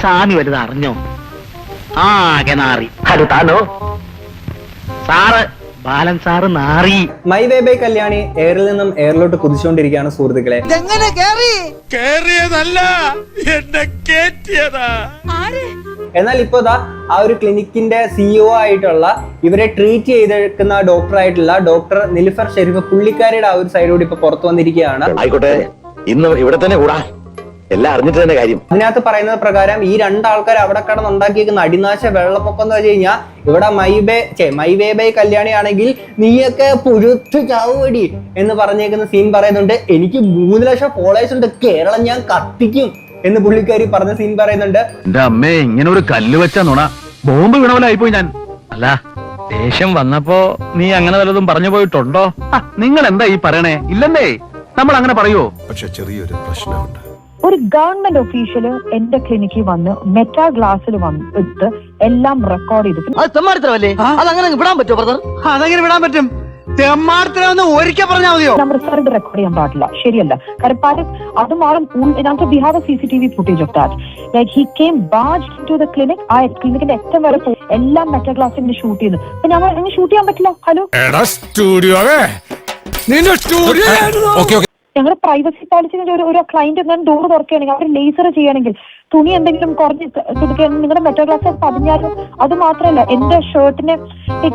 സ്വാമി വലുത് അറിഞ്ഞോ? ആകെ നാറി. അത് താനോ സാറ്? ബാലൻ സാറ് നാറി. മൈ വേ ബൈ കല്യാണി എയറിൽ നിന്നും എയറിലോട്ട് കുതിച്ചുകൊണ്ടിരിക്കുകയാണ് സുഹൃത്തുക്കളെ. എന്നാൽ ഇപ്പൊ ആ ഒരു ക്ലിനിക്കിന്റെ സിഇഒ ആയിട്ടുള്ള ഇവരെ ട്രീറ്റ് ചെയ്തെടുക്കുന്ന ഡോക്ടർ ഡോക്ടർ നിലിഫർ ഷെരീഫ് പുള്ളിക്കാരിയുടെ ആ ഒരു സൈഡോട് ഇപ്പൊ പുറത്തു വന്നിരിക്കുകയാണ്. ആയിക്കോട്ടെ, ഇന്ന് ഇവിടെ തന്നെ കൂടാ, എല്ലാം അറിഞ്ഞിട്ട് തന്നെ കാര്യം. അതിനകത്ത് പറയുന്നത് പ്രകാരം ഈ രണ്ടാൾക്കാർ അവിടെ കടന്നുണ്ടാക്കിയിരിക്കുന്ന അടിനാശ വെള്ളപ്പൊക്കം എന്ന് വെച്ച് കഴിഞ്ഞാൽ ഇവിടെ മൈ വേ ബൈ കല്യാണി ആണെങ്കിൽ നീയൊക്കെ പുഴുത്തു ചാവുപടി എന്ന് പറഞ്ഞേക്കുന്ന സീൻ പറയുന്നുണ്ട്. എനിക്ക് 3 ലക്ഷം ഫോളോവേഴ്സ് ഉണ്ട്, കേരളം ഞാൻ കത്തിക്കും എന്ന് പുള്ളിക്കാരി പറഞ്ഞ സീൻ പറയുന്നുണ്ട്. എന്റെ അമ്മേ, ഇങ്ങനെ ഒരു കല്ല് വെച്ച നുണ ബോംബ് വീണവനായിപ്പോയി ഞാൻ. അല്ല, ദേഷ്യം വന്നപ്പോ നീ അങ്ങനെ വല്ലതും പറഞ്ഞു പോയിട്ടുണ്ടോ? നിങ്ങൾ എന്താ ഈ പറയണേ? ഇല്ലെന്നേ, നമ്മൾ അങ്ങനെ പറയുവോ? പക്ഷെ ചെറിയൊരു പ്രശ്നമുണ്ട്. ഒരു ഗവൺമെന്റ് ഒഫീഷ്യല് എന്റെ ക്ലിനിക്കിൽ വന്ന് മെറ്റാ ഗ്ലാസ്സിൽ എടുത്ത് എല്ലാം റെക്കോർഡ് ചെയ്തു. അത് തെമ്മാടിത്തരമല്ലേ? അതങ്ങനെ വിടാൻ പറ്റുമോ ബ്രദർ? അതെങ്ങനെ വിടാൻ പറ്റും? തെമ്മാടിത്തരം ഒരിക്കൽ പറഞ്ഞാൽ മതിയോ? റിസൾട്ട് റെക്കോർഡ് ചെയ്യാൻ പാടില്ല, ശരിയല്ല. കാരണം അതുമാറും we have a CCTV footage of that. Like he came barge to the clinic. ആ ക്ലിനിക്കിന്റെ ഏറ്റവും വരെ എല്ലാം മെറ്റാ ഗ്ലാസ്സിൽ ഷൂട്ട് ചെയ്യുന്നു. അപ്പൊ ഞങ്ങൾ അങ്ങനെ ഷൂട്ട് ചെയ്യാൻ പറ്റില്ല. ഹലോ, ഞങ്ങളുടെ പ്രൈവസി പോളിസിന്റെ ഒരു ക്ലയന്റ് എന്താണ് ഡോർ തുറക്കുകയാണെങ്കിൽ അവർ ലേസർ ചെയ്യുകയാണെങ്കിൽ തുണി എന്തെങ്കിലും കുറഞ്ഞ് കൊടുക്കുകയാണെങ്കിൽ നിങ്ങളുടെ മെറ്റോ ഗ്ലാസ് പതിഞ്ഞാലും അത് മാത്രമല്ല എന്റെ ഷർട്ടിന്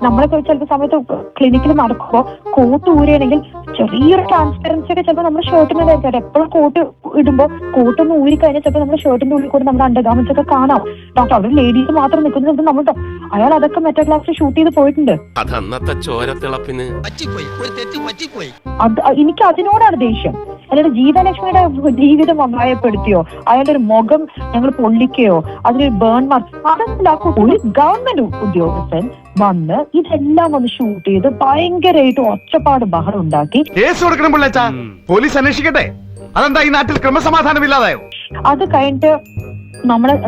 നമ്മളൊക്കെ ചിലപ്പോൾ സമയത്ത് ക്ലിനിക്കിൽ നടക്കുമ്പോൾ കോട്ട് ഊരുകയാണെങ്കിൽ ചെറിയൊരു ട്രാൻസ്പെറൻസി ഒക്കെ ചിലപ്പോൾ നമ്മുടെ ഷർട്ടിന് വരുന്നത്. എപ്പോഴും കോട്ട് ഇടുമ്പോൾ കോട്ടൊന്ന് ഊരി കഴിഞ്ഞാൽ ചിലപ്പോൾ നമ്മുടെ ഷർട്ടിന്റെ ഉള്ളിൽ കൂടെ നമ്മുടെ അണ്ടർഗാർമെന്റ്സ് ഒക്കെ കാണാം. ഡോക്ടർ അവർ ലേഡീസ് മാത്രം നിൽക്കുന്നത് നമ്മളുടെ അയാൾ അതൊക്കെ മെറ്റോ ഗ്ലാസിൽ ഷൂട്ട് ചെയ്ത് പോയിട്ടുണ്ട്. എനിക്ക് അതിനോടാണ് ദേഷ്യം. അല്ലാതെ ജീവലക്ഷ്മിയുടെ ജീവിതം അപായപ്പെടുത്തിയോ അയാളുടെ ഒരു മുഖം ഞങ്ങൾ പൊള്ളിക്കുകയോ അതിനൊരു ബേൺ മാർക്ക് അതൊന്നുമില്ല. ഒരു ഗവൺമെന്റ് ഉദ്യോഗസ്ഥൻ വന്ന് ഇതെല്ലാം ഒന്ന് ഷൂട്ട് ചെയ്ത് ഭയങ്കരമായിട്ട് ഒച്ചപ്പാട് ബഹളം ഉണ്ടാക്കി. കേസ് കൊടുക്കണം പിള്ളേച്ചാ, പോലീസ് അന്വേഷിക്കട്ടെ. അതെന്താ ഈ നാട്ടിൽ ക്രമസമാധാനം ഇല്ലാതായോ? അത് കഴിഞ്ഞിട്ട്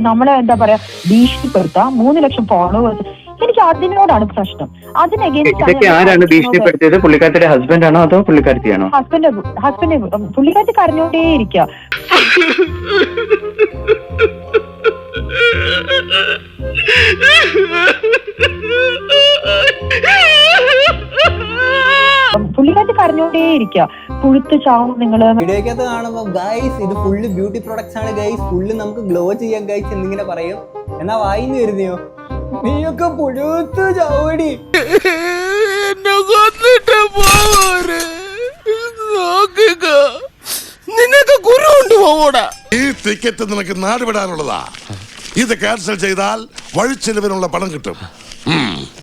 നമ്മളെ എന്താ പറയാ ഭീഷണിപ്പെടുത്താം. 3 ലക്ഷം ഫോളോവേഴ്സ്. എനിക്ക് അതിനോടാണ് പ്രശ്നം. ഇതൊക്കെ ആരാണ് ഭീഷണിപ്പെടുത്തിയത്? പുള്ളിക്കാരുടെ ഹസ്ബൻഡ് ആണോ അതോ പുള്ളിക്കാരത്തിയാണോ? ഹസ്ബൻഡ് പുള്ളിക്കാരത്തി കരഞ്ഞോണ്ടേ ഇരിക്കുക. പുള്ളിക്കാരത്തി കരഞ്ഞോണ്ടേ ഇരിക്കുക. പുഴുത്ത് ചാവും നിങ്ങള്. വീഡിയോക്കകത്ത് കാണുമ്പോ ഗൈസ് ഇത് ഫുള്ള് ബ്യൂട്ടി പ്രൊഡക്ട്സ് ആണ് ഗൈസ്, ഫുള്ള് നമുക്ക് ഗ്ലോ ചെയ്യാൻ ഗൈസ് എന്നിങ്ങനെ പറയും. എന്നാ വായിന്ന് വരുന്നയോ നീയൊക്കെ പുഴുത്തു ചാവടി. നിനക്ക് ഗുരു ഉണ്ട് പോകൂടാ. ഈ ടിക്കറ്റ് നിനക്ക് നാട് വിടാനുള്ളതാ. ഇത് ക്യാൻസൽ ചെയ്താൽ വഴിച്ചെലവിനുള്ള പണം കിട്ടും.